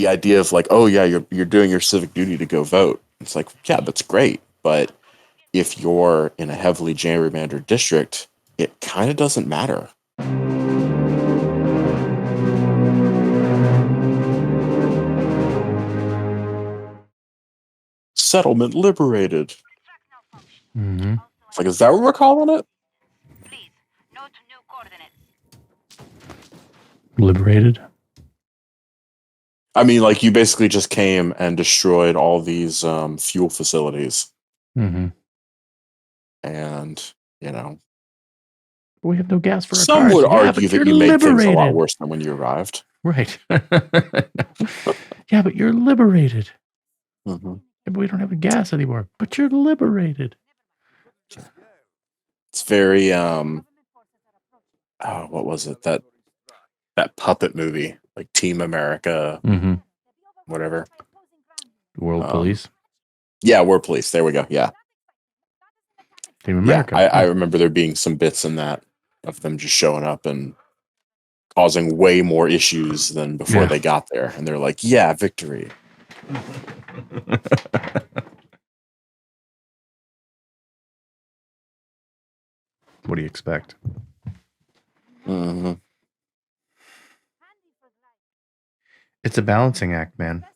the idea of like, oh yeah, you're doing your civic duty to go vote. It's like, yeah, that's great, but if you're in a heavily gerrymandered district, it kind of doesn't matter. Settlement liberated. Mm-hmm. It's like, is that what we're calling it? Liberated. I mean, like, you basically just came and destroyed all these fuel facilities. Mm-hmm. And, you know, We have no gas for our some cars. would Yeah, argue but that you're you made things a lot liberated. worse than when you arrived. Right. Yeah, but you're liberated. Mm-hmm. Yeah, but we don't have gas anymore. But you're liberated. It's very oh, what was it? That puppet movie, like Team America, Mm-hmm. whatever. World Police. Yeah, War Police. There we go. Yeah. Team America. Yeah, I remember there being some bits in that of them just showing up and causing way more issues than before they got there. And they're like, yeah, victory. What do you expect? Mm-hmm. It's a balancing act, man.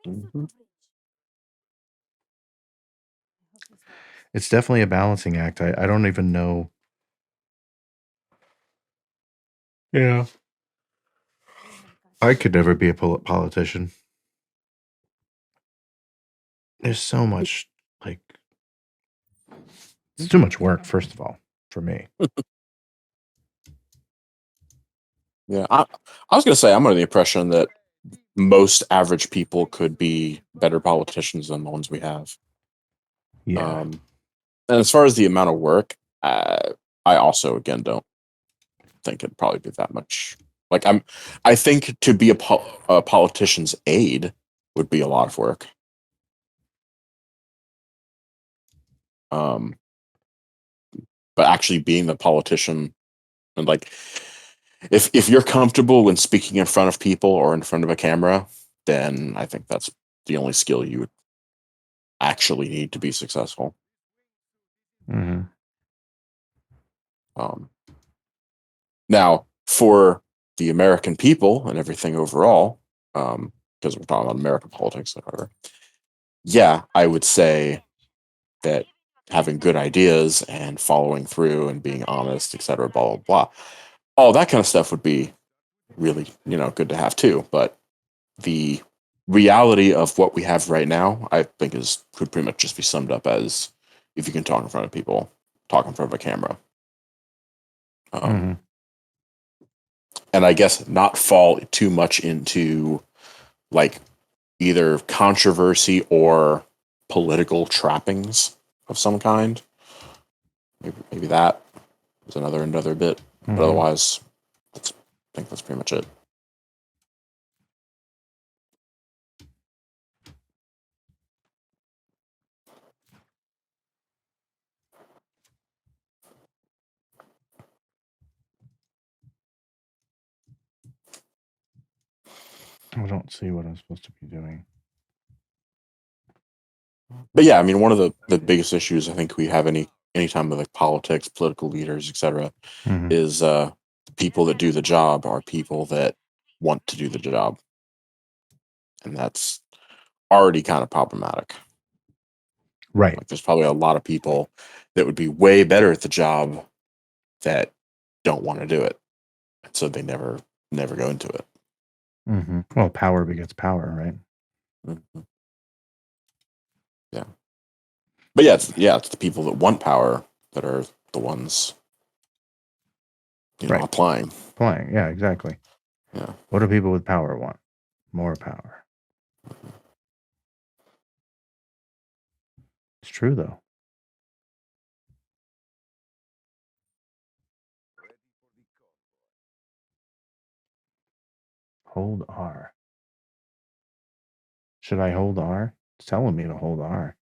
Mm-hmm. It's definitely a balancing act. I don't even know. Yeah. I could never be a politician. There's so much, like, it's too much work, first of all, for me. Yeah, I was going to say, I'm under the impression that most average people could be better politicians than the ones we have. Yeah. And as far as the amount of work, I also, again, don't think it'd probably be that much. Like, I think to be a politician's aide would be a lot of work. But actually being the politician, and like, if you're comfortable when speaking in front of people or in front of a camera, then I think that's the only skill you would actually need to be successful. Mm-hmm. Now, for the American people and everything overall, because we're talking about American politics, whatever. Yeah, I would say that having good ideas and following through and being honest, etc., blah blah blah, all that kind of stuff would be really, good to have too. But the reality of what we have right now, I think, could pretty much just be summed up as if you can talk in front of people, talk in front of a camera. And I guess not fall too much into like either controversy or political trappings of some kind. Maybe that is another bit, but otherwise, I think that's pretty much it. I don't see what I'm supposed to be doing. But yeah, I mean, one of the biggest issues I think we have anytime with like politics, political leaders, etc., is the people that do the job are people that want to do the job, and that's already kind of problematic. Right. Like, there's probably a lot of people that would be way better at the job that don't want to do it, so they never go into it. Well, power begets power, right? Yeah, but it's the people that want power that are the ones, applying. Yeah, exactly. Yeah. What do people with power want? More power. It's true, though. Hold R. Should I hold R? It's telling me to hold R.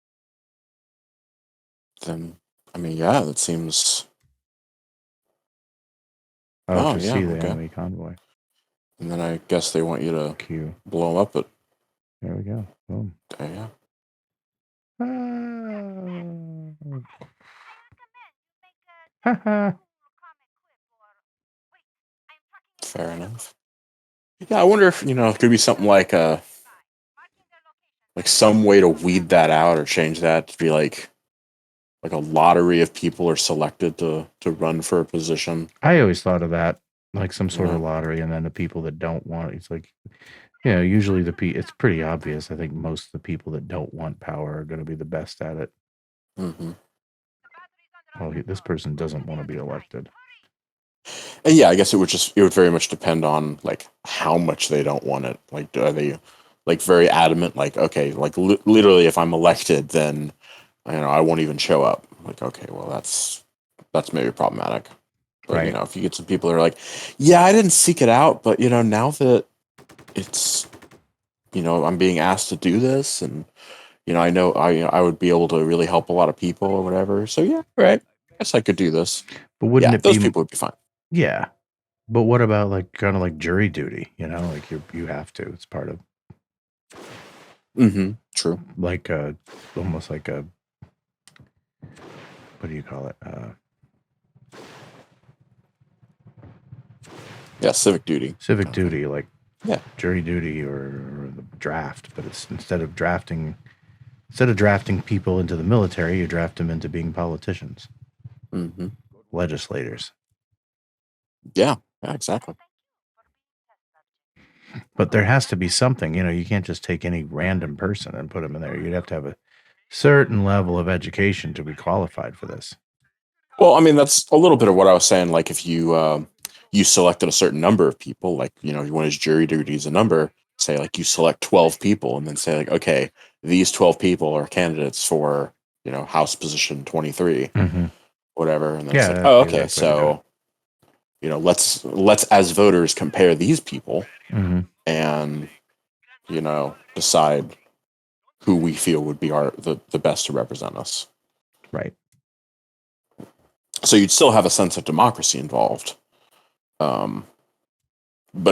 Then, I mean, yeah, that seems. Oh, to yeah, see the okay. enemy convoy. And then I guess they want you to Q. blow them up. But There we go. Boom. yeah. Fair enough. Yeah, I wonder if it could be something like some way to weed that out or change that to be like a lottery of people are selected to run for a position. I always thought of that like some sort of Yeah. lottery, and then the people that don't want it's like, usually it's pretty obvious. I think most of the people that don't want power are going to be the best at it. Mm-hmm. Oh, this person doesn't want to be elected. And yeah, I guess it would very much depend on like how much they don't want it. Like, are they like very adamant? Like, okay, like literally, if I'm elected, then I won't even show up. Like, okay, well, that's maybe problematic. But Right. if you get some people that are like, yeah, I didn't seek it out, but now that it's I'm being asked to do this, and I know I would be able to really help a lot of people or whatever. So yeah, right. I guess I could do this. But wouldn't Yeah, it those be people would be fine. yeah. But what about like kind of like jury duty, like you have to. It's part of True. like almost like a what do you call it? Yeah, civic duty. Civic duty, like Yeah. jury duty or the draft, but it's instead of drafting people into the military, you draft them into being politicians, legislators. Yeah, exactly. But there has to be something, you can't just take any random person and put them in there. You'd have to have a certain level of education to be qualified for this. Well, I mean, that's a little bit of what I was saying. Like, if you selected a certain number of people, like you want his jury duty as a number, say like you select 12 people, and then say like, okay, these 12 people are candidates for House position 23, whatever, and then it's like, Yeah, oh, that'd be the okay, best way to do it. so let's as voters compare these people and decide who we feel would be the best to represent us. Right. So you'd still have a sense of democracy involved, but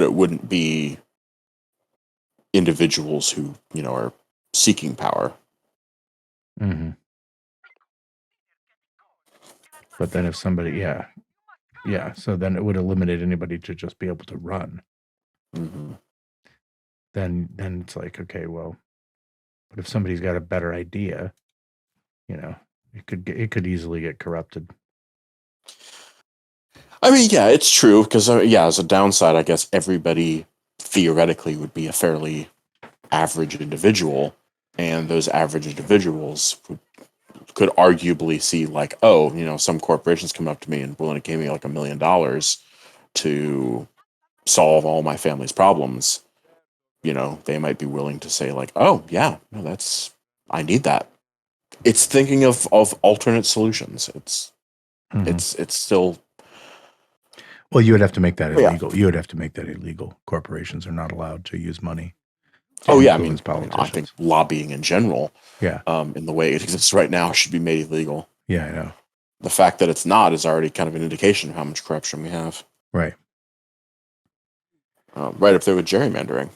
it wouldn't be individuals who are seeking power. But then if somebody, yeah, so then it would eliminate anybody to just be able to run. Then it's like, okay, well, but if somebody's got a better idea, it could easily get corrupted. I mean, yeah, it's true because as a downside, I guess everybody theoretically would be a fairly average individual, and those average individuals could arguably see like, oh, some corporations come up to me and willing to give me like $1 million to solve all my family's problems. They might be willing to say like, oh yeah, no, I need that. It's thinking of alternate solutions. It's still. Well, you would have to make that illegal. Yeah. You would have to make that illegal. Corporations are not allowed to use money to Oh yeah, influence I politicians. think lobbying in general, yeah, in the way it exists right now, should be made illegal. Yeah, I know. The fact that it's not is already kind of an indication of how much corruption we have. Right. Right up there with gerrymandering.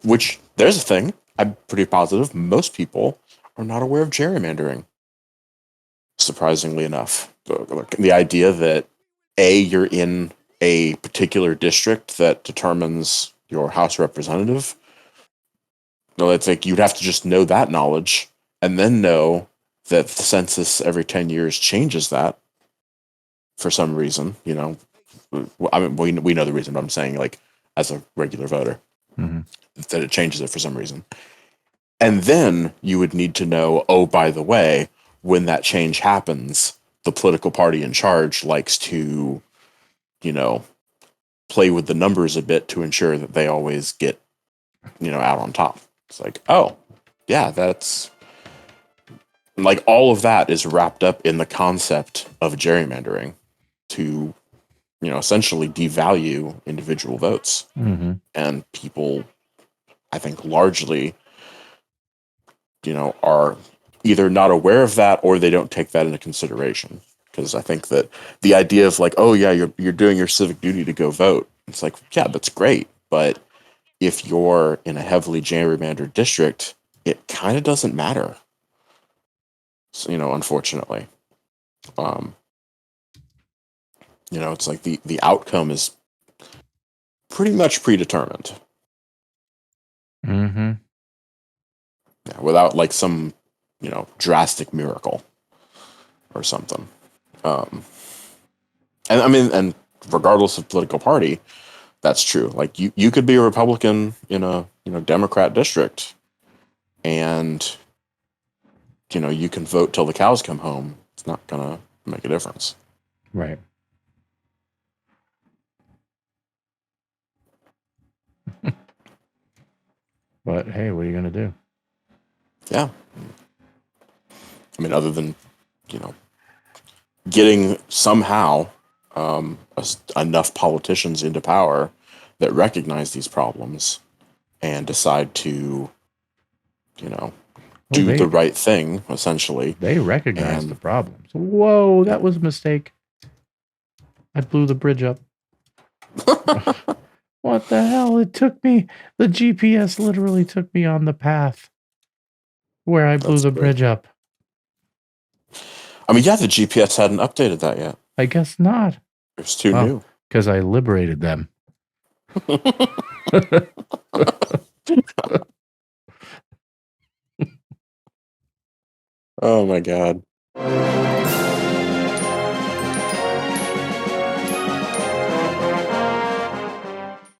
Which, there's a thing, I'm pretty positive most people are not aware of gerrymandering. Surprisingly enough. The idea that, you're in a particular district that determines your House representative. No, it's like you'd have to just know that knowledge and then know that the census every 10 years changes that for some reason. I mean, we know the reason, but I'm saying like as a regular voter that it changes it for some reason. And then you would need to know, oh, by the way, when that change happens, the political party in charge likes to, play with the numbers a bit to ensure that they always get, out on top. It's like, oh, yeah, that's like all of that is wrapped up in the concept of gerrymandering to, essentially devalue individual votes. And people, I think, largely, are either not aware of that or they don't take that into consideration. because I think that the idea of like, oh yeah, you're doing your civic duty to go vote. It's like, yeah, that's great, but if you're in a heavily gerrymandered district, it kind of doesn't matter. So, unfortunately, um, it's like the outcome is pretty much predetermined. Mm-hmm. Yeah, without like some, drastic miracle or something. Um, and I mean, and regardless of political party, that's true. Like you could be a Republican in a Democrat district, and you can vote till the cows come home. It's not gonna make a difference. Right. But hey, what are you going to do? Yeah. I mean, other than you know getting somehow enough politicians into power that recognize these problems and decide to, Well, do the right thing, essentially. they recognize the And problems. Whoa, that yeah. was a mistake. I blew the bridge up. What the hell? It took me, the GPS literally took me on the path where I blew That's the great. bridge up. I mean, yeah, the GPS hadn't updated that yet. I guess not. It's too new. Because I liberated them. Oh my God.